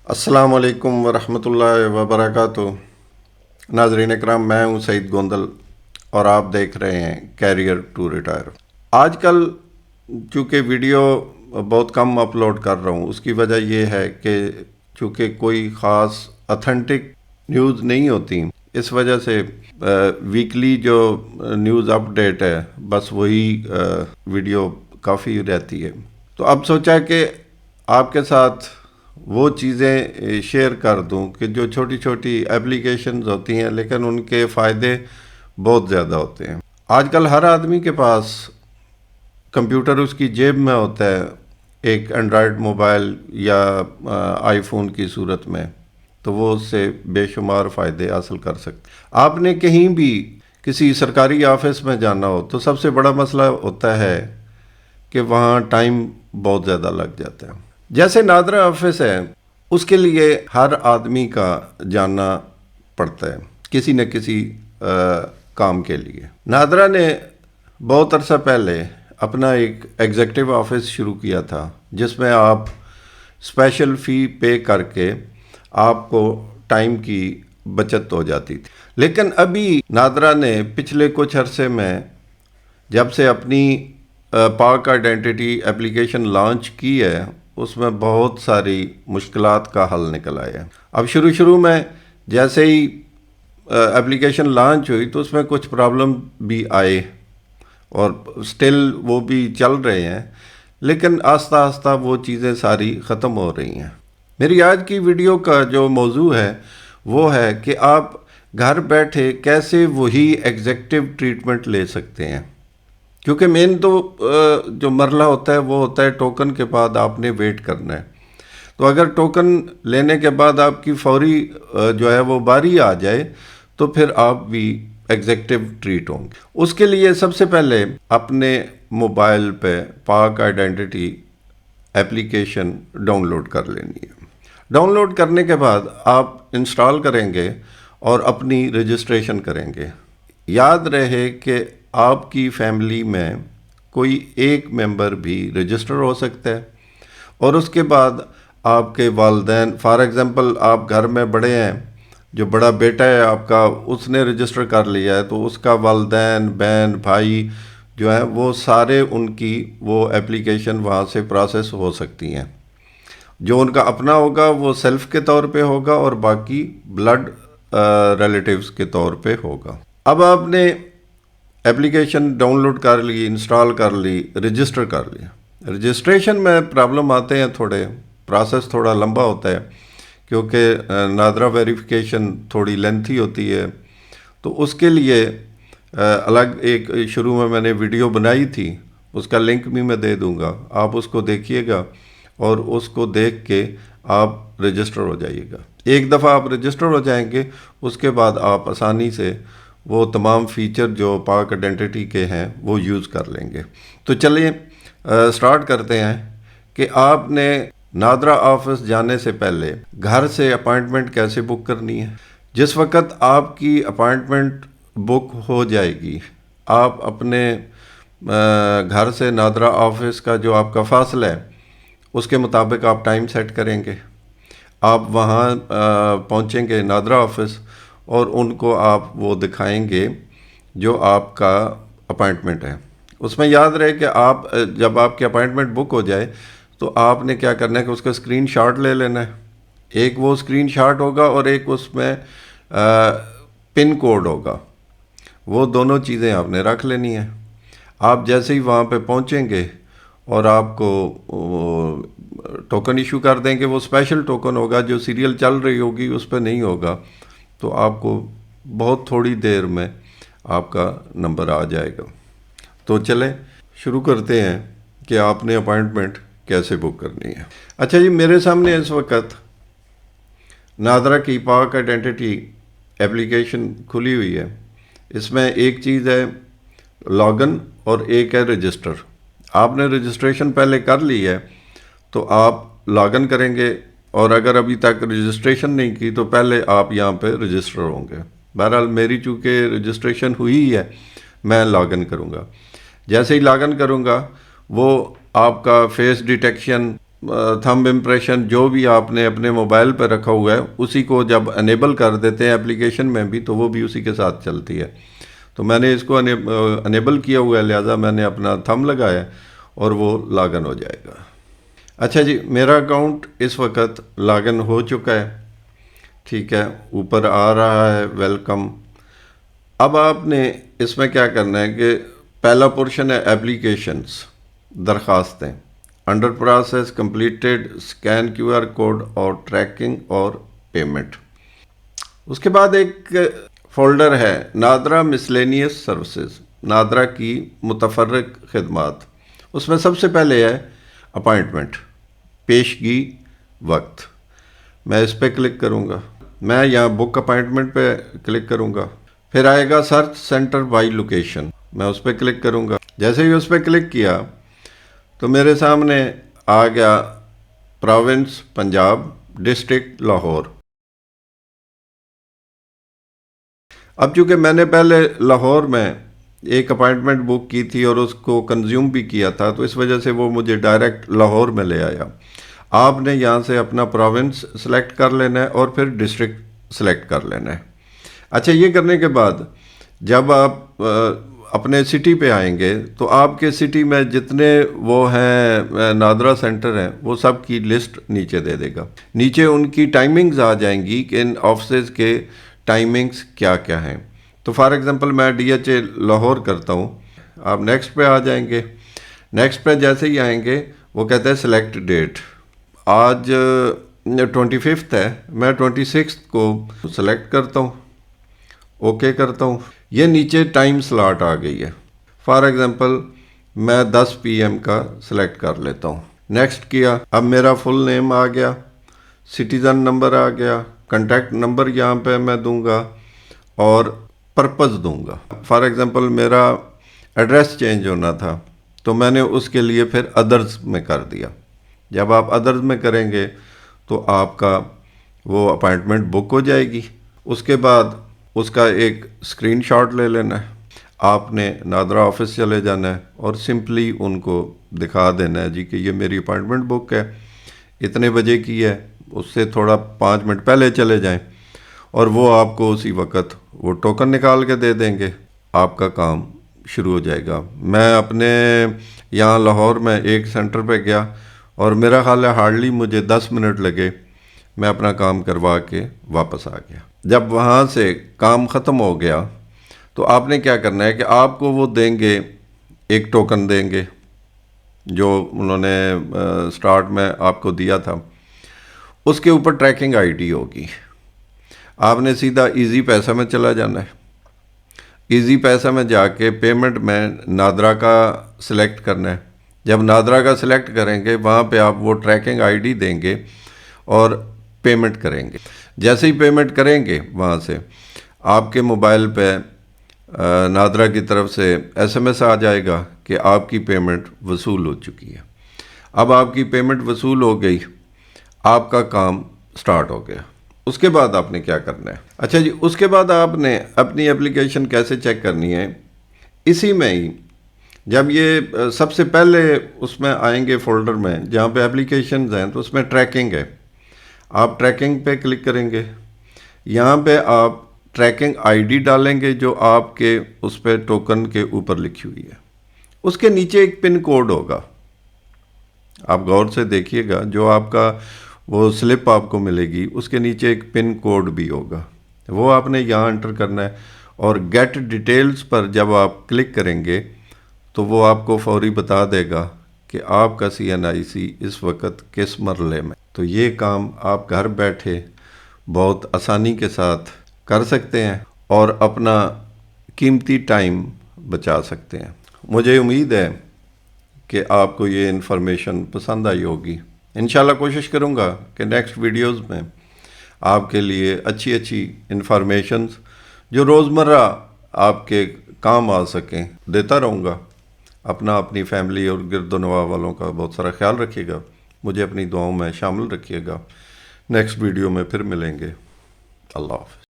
السلام علیکم ورحمۃ اللہ وبرکاتہ۔ ناظرین اکرام، میں ہوں سعید گوندل اور آپ دیکھ رہے ہیں کیریئر ٹو ریٹائر۔ آج کل چونکہ ویڈیو بہت کم اپلوڈ کر رہا ہوں، اس کی وجہ یہ ہے کہ چونکہ کوئی خاص اتھینٹک نیوز نہیں ہوتی، اس وجہ سے ویکلی جو نیوز اپ ڈیٹ ہے بس وہی ویڈیو کافی رہتی ہے۔ تو اب سوچا کہ آپ کے ساتھ وہ چیزیں شیئر کر دوں کہ جو چھوٹی چھوٹی ایپلیکیشنز ہوتی ہیں لیکن ان کے فائدے بہت زیادہ ہوتے ہیں۔ آج کل ہر آدمی کے پاس کمپیوٹر اس کی جیب میں ہوتا ہے، ایک اینڈرائڈ موبائل یا آئی فون کی صورت میں، تو وہ اس سے بے شمار فائدے حاصل کر سکتے۔ آپ نے کہیں بھی کسی سرکاری آفس میں جانا ہو تو سب سے بڑا مسئلہ ہوتا ہے کہ وہاں ٹائم بہت زیادہ لگ جاتا ہے۔ جیسے نادرا آفس ہے، اس کے لیے ہر آدمی کا جانا پڑتا ہے کسی نہ کسی کام کے لیے۔ نادرا نے بہت عرصہ پہلے اپنا ایک ایگزیکٹو آفس شروع کیا تھا جس میں آپ اسپیشل فی پے کر کے آپ کو ٹائم کی بچت ہو جاتی تھی۔ لیکن ابھی نادرا نے پچھلے کچھ عرصے میں جب سے اپنی پاک آئیڈینٹی اپلیکیشن لانچ کی ہے، اس میں بہت ساری مشکلات کا حل نکل آیا ہے۔ اب شروع میں جیسے ہی اپلیکیشن لانچ ہوئی تو اس میں کچھ پرابلم بھی آئے اور سٹل وہ بھی چل رہے ہیں، لیکن آہستہ آہستہ وہ چیزیں ساری ختم ہو رہی ہیں۔ میری آج کی ویڈیو کا جو موضوع ہے وہ ہے کہ آپ گھر بیٹھے کیسے وہی ایگزیکٹو ٹریٹمنٹ لے سکتے ہیں، کیونکہ مین تو جو مرحلہ ہوتا ہے وہ ہوتا ہے ٹوکن کے بعد آپ نے ویٹ کرنا ہے۔ تو اگر ٹوکن لینے کے بعد آپ کی فوری جو ہے وہ باری آ جائے تو پھر آپ بھی ایگزیکٹو ٹریٹ ہوں گے۔ اس کے لیے سب سے پہلے اپنے موبائل پہ پاک آئیڈینٹی ایپلیکیشن ڈاؤن لوڈ کر لینی ہے۔ ڈاؤن لوڈ کرنے کے بعد آپ انسٹال کریں گے اور اپنی رجسٹریشن کریں گے۔ یاد رہے کہ آپ کی فیملی میں کوئی ایک ممبر بھی رجسٹر ہو سکتا ہے، اور اس کے بعد آپ کے والدین، فار ایگزامپل آپ گھر میں بڑے ہیں، جو بڑا بیٹا ہے آپ کا اس نے رجسٹر کر لیا ہے تو اس کا والدین، بہن، بھائی جو ہیں وہ سارے ان کی وہ ایپلیکیشن وہاں سے پروسیس ہو سکتی ہیں۔ جو ان کا اپنا ہوگا وہ سیلف کے طور پہ ہوگا اور باقی بلڈ ریلیٹیوز کے طور پہ ہوگا۔ اب آپ نے ایپلیکیشن ڈاؤن لوڈ کر لی، انسٹال کر لی، رجسٹر کر لیا۔ رجسٹریشن میں پرابلم آتے ہیں، تھوڑے پروسیس تھوڑا لمبا ہوتا ہے کیونکہ نادرا ویریفیکیشن تھوڑی لینتھی ہوتی ہے، تو اس کے لیے الگ ایک شروع میں نے ویڈیو بنائی تھی، اس کا لنک بھی میں دے دوں گا، آپ اس کو دیکھیے گا اور اس کو دیکھ کے آپ رجسٹر ہو جائیے گا۔ ایک دفعہ آپ رجسٹر ہو جائیں گے اس کے بعد آپ آسانی سے وہ تمام فیچر جو پاک آئیڈینٹی کے ہیں وہ یوز کر لیں گے۔ تو چلیے سٹارٹ کرتے ہیں کہ آپ نے نادرا آفس جانے سے پہلے گھر سے اپائنٹمنٹ کیسے بک کرنی ہے۔ جس وقت آپ کی اپائنٹمنٹ بک ہو جائے گی، آپ اپنے گھر سے نادرا آفس کا جو آپ کا فاصلہ ہے اس کے مطابق آپ ٹائم سیٹ کریں گے۔ آپ وہاں پہنچیں گے نادرا آفس اور ان کو آپ وہ دکھائیں گے جو آپ کا اپائنٹمنٹ ہے۔ اس میں یاد رہے کہ آپ جب آپ کی اپائنٹمنٹ بک ہو جائے تو آپ نے کیا کرنا ہے کہ اس کا اسکرین شاٹ لے لینا ہے۔ ایک وہ اسکرین شاٹ ہوگا اور ایک اس میں پن کوڈ ہوگا، وہ دونوں چیزیں آپ نے رکھ لینی ہیں۔ آپ جیسے ہی وہاں پہ پہنچیں گے اور آپ کو ٹوکن ایشو کر دیں گے، وہ اسپیشل ٹوکن ہوگا، جو سیریل چل رہی ہوگی اس پہ نہیں ہوگا، تو آپ کو بہت تھوڑی دیر میں آپ کا نمبر آ جائے گا۔ تو چلیں شروع کرتے ہیں کہ آپ نے اپائنٹمنٹ کیسے بک کرنی ہے۔ اچھا جی، میرے سامنے اس وقت نادرا کی پاک آئیڈینٹی ایپلیکیشن کھلی ہوئی ہے۔ اس میں ایک چیز ہے لاگن اور ایک ہے رجسٹر۔ آپ نے رجسٹریشن پہلے کر لی ہے تو آپ لاگن کریں گے، اور اگر ابھی تک رجسٹریشن نہیں کی تو پہلے آپ یہاں پہ رجسٹر ہوں گے۔ بہرحال میری چونکہ رجسٹریشن ہوئی ہے، میں لاگن کروں گا۔ جیسے ہی لاگن کروں گا وہ آپ کا فیس ڈیٹیکشن تھمب امپریشن جو بھی آپ نے اپنے موبائل پہ رکھا ہوا ہے اسی کو جب انیبل کر دیتے ہیں اپلیکیشن میں بھی تو وہ بھی اسی کے ساتھ چلتی ہے. تو میں نے اس کو انیبل کیا ہوا ہے، لہٰذا میں نے اپنا تھمب لگایا اور وہ لاگ ان ہو جائے گا. اچھا جی، میرا اکاؤنٹ اس وقت لاگ ان ہو چکا ہے. ٹھیک ہے، اوپر آ رہا ہے ویلکم. اب آپ نے اس میں کیا کرنا ہے کہ پہلا پورشن ہے اپلیکیشنز، درخواستیں، under process, completed, scan Q R code اور ٹریکنگ اور پیمنٹ. اس کے بعد ایک فولڈر ہے نادرا مسلینیس سروسز، نادرا کی متفرق خدمات. اس میں سب سے پہلے ہے اپائنٹمنٹ، پیشگی وقت. میں اس پہ کلک کروں گا. میں یہاں بک اپائنٹمنٹ پہ کلک کروں گا. پھر آئے گا سرچ سینٹر بائی لوکیشن، میں اس پہ کلک کروں گا. جیسے ہی اس پہ کلک کیا تو میرے سامنے آ گیا پروونس پنجاب، ڈسٹرکٹ لاہور. اب چونکہ میں نے پہلے لاہور میں ایک اپائنٹمنٹ بک کی تھی اور اس کو کنزیوم بھی کیا تھا تو اس وجہ سے وہ مجھے ڈائریکٹ لاہور میں لے آیا. آپ نے یہاں سے اپنا پروونس سلیکٹ کر لینا ہے اور پھر ڈسٹرکٹ سلیکٹ کر لینا ہے. اچھا، یہ کرنے کے بعد جب آپ اپنے سٹی پہ آئیں گے تو آپ کے سٹی میں جتنے وہ ہیں نادرا سینٹر ہیں وہ سب کی لسٹ نیچے دے دے گا. نیچے ان کی ٹائمنگز آ جائیں گی کہ ان آفسز کے ٹائمنگز کیا کیا ہیں. تو فار ایگزامپل میں ڈی ایچ اے لاہور کرتا ہوں. آپ نیکسٹ پہ آ جائیں گے. نیکسٹ پہ جیسے ہی آئیں گے وہ کہتے ہیں سلیکٹ ڈیٹ. آج 25 ہے، میں 26 کو سلیکٹ کرتا ہوں، اوکے کرتا ہوں. یہ نیچے ٹائم سلاٹ آ گئی ہے. فار ایگزامپل میں 10 PM کا سلیکٹ کر لیتا ہوں. نیکسٹ کیا. اب میرا فل نیم آ گیا، سٹیزن نمبر آ گیا، کنٹیکٹ نمبر یہاں پہ میں دوں گا اور پرپز دوں گا. فار ایگزامپل میرا ایڈریس چینج ہونا تھا تو میں نے اس کے لیے پھر ادرز میں کر دیا. جب آپ ادرز میں کریں گے تو آپ کا وہ اپائنٹمنٹ بک ہو جائے گی. اس کے بعد اس کا ایک اسکرین شاٹ لے لینا ہے. آپ نے نادرا آفس چلے جانا ہے اور سمپلی ان کو دکھا دینا ہے جی کہ یہ میری اپائنٹمنٹ بک ہے، اتنے بجے کی ہے. اس سے تھوڑا 5 منٹ پہلے چلے جائیں اور وہ آپ کو اسی وقت وہ ٹوکن نکال کے دے دیں گے. آپ کا کام شروع ہو جائے گا. میں اپنے یہاں لاہور میں ایک سینٹر پہ گیا اور میرا خیال ہے ہارڈلی مجھے 10 منٹ لگے، میں اپنا کام کروا کے واپس آ گیا. جب وہاں سے کام ختم ہو گیا تو آپ نے کیا کرنا ہے کہ آپ کو وہ دیں گے، ایک ٹوکن دیں گے جو انہوں نے سٹارٹ میں آپ کو دیا تھا. اس کے اوپر ٹریکنگ آئی ڈی ہوگی. آپ نے سیدھا ایزی پیسہ میں چلا جانا ہے. ایزی پیسہ میں جا کے پیمنٹ میں نادرا کا سلیکٹ کرنا ہے. جب نادرا کا سلیکٹ کریں گے وہاں پہ آپ وہ ٹریکنگ آئی ڈی دیں گے اور پیمنٹ کریں گے. جیسے ہی پیمنٹ کریں گے وہاں سے آپ کے موبائل پہ نادرا کی طرف سے SMS آ جائے گا کہ آپ کی پیمنٹ وصول ہو چکی ہے. اب آپ کی پیمنٹ وصول ہو گئی، آپ کا کام سٹارٹ ہو گیا. اس کے بعد آپ نے کیا کرنا ہے؟ اچھا جی، اس کے بعد آپ نے اپنی اپلیکیشن کیسے چیک کرنی ہے؟ اسی میں ہی جب یہ سب سے پہلے اس میں آئیں گے فولڈر میں جہاں پہ اپلیکیشنز ہیں تو اس میں ٹریکنگ ہے. آپ ٹریکنگ پہ کلک کریں گے. یہاں پہ آپ ٹریکنگ آئی ڈی ڈالیں گے جو آپ کے اس پہ ٹوکن کے اوپر لکھی ہوئی ہے. اس کے نیچے ایک پن کوڈ ہوگا، آپ غور سے دیکھیے گا. جو آپ کا وہ سلپ آپ کو ملے گی اس کے نیچے ایک پن کوڈ بھی ہوگا، وہ آپ نے یہاں انٹر کرنا ہے. اور گیٹ ڈیٹیلز پر جب آپ کلک کریں گے تو وہ آپ کو فوری بتا دے گا کہ آپ کا CNIC اس وقت کس مرحلے میں. تو یہ کام آپ گھر بیٹھے بہت آسانی کے ساتھ کر سکتے ہیں اور اپنا قیمتی ٹائم بچا سکتے ہیں. مجھے امید ہے کہ آپ کو یہ انفارمیشن پسند آئی ہوگی. انشاءاللہ کوشش کروں گا کہ نیکسٹ ویڈیوز میں آپ کے لیے اچھی انفارمیشنز جو روزمرہ آپ کے کام آ سکیں دیتا رہوں گا. اپنی فیملی اور گرد و نواح والوں کا بہت سارا خیال رکھیے گا. مجھے اپنی دعاؤں میں شامل رکھیے گا. نیکسٹ ویڈیو میں پھر ملیں گے. اللہ حافظ.